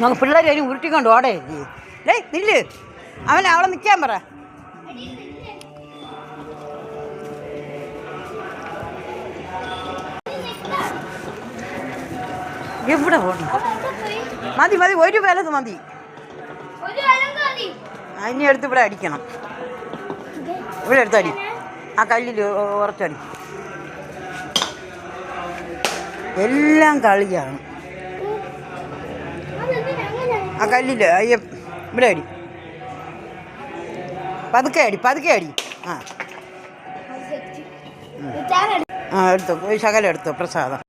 നമുക്ക് പിള്ളേർ അതിന് ഉരുട്ടിക്കൊണ്ട് ഓടേ ഡേയ് നില്ല് അവളെ നിൽക്കാൻ പറ. എവിടെ പോകണം? മതി മതി, ഒരു വിലത് മതി. അതിനെ എടുത്ത് ഇവിടെ അടിക്കണം. ഇവിടെ എടുത്തടി, ആ കല്ലിൽ ഉറച്ചടി. എല്ലാം കളിയാണ്. ആ കല്ലിൽ അയ്യ ഇവിടെ അടി, പതുക്കെ അടി, പതുക്കെ അടി. എടുത്തോ, ശകലം എടുത്തോ പ്രസാദം.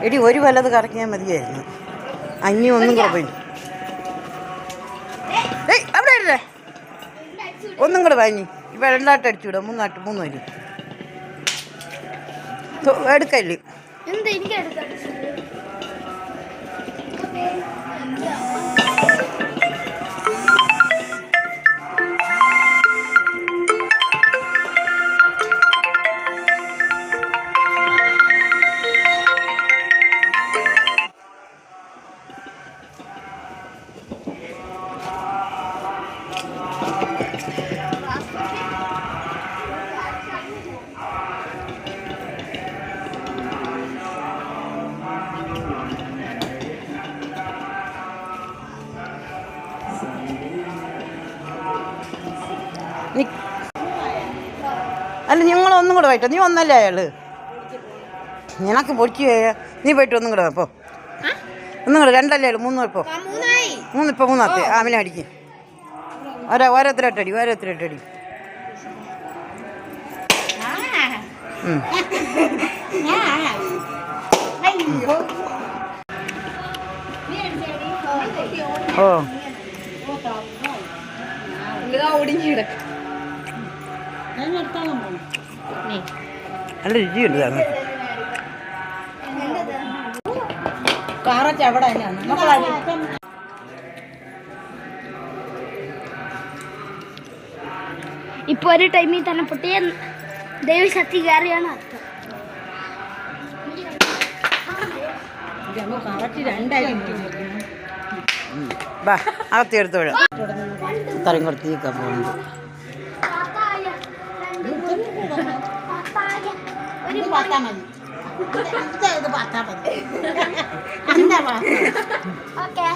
എടി ഒരു വലത് കറക്കിയാൽ മതിയായിരുന്നു. അഞ്ഞി ഒന്നും കൂടെ പോയി. ഏയ് അവിടെ ഇടേ, ഒന്നും കൂടെ വാങ്ങി. ഇപ്പം രണ്ടാട്ട് അടിച്ചു വിടാം, മൂന്ന് വരും. എടുക്കല്ലേ അല്ല, നിങ്ങളൊന്നും കൂടെ പോയിട്ടോ. നീ ഒന്നല്ലേ അയാള്, നിനക്ക് പൊടിച്ചു പോയാ. നീ പോയിട്ട് ഒന്നും കൂടെ അപ്പോൾ ഒന്നും കൂടെ, രണ്ടല്ലേ അയാൾ, മൂന്ന് ഇപ്പോൾ മൂന്നാത്തെ അവനെ അടിക്കും. ഓരോരുത്തരട്ടടി. ഓ നല്ല രുചിയുണ്ട്. ഇപ്പൊ ഒരു ടൈമിൽ തന്നെ പൊട്ടിയ ദൈവശക്തി കയറിയാണ് അർത്ഥം. അകത്തി എടുത്തോളൂ. ഇത്രയും കുറച്ചേക്കാൻ പോകുന്നുണ്ട്. ഓക്കെ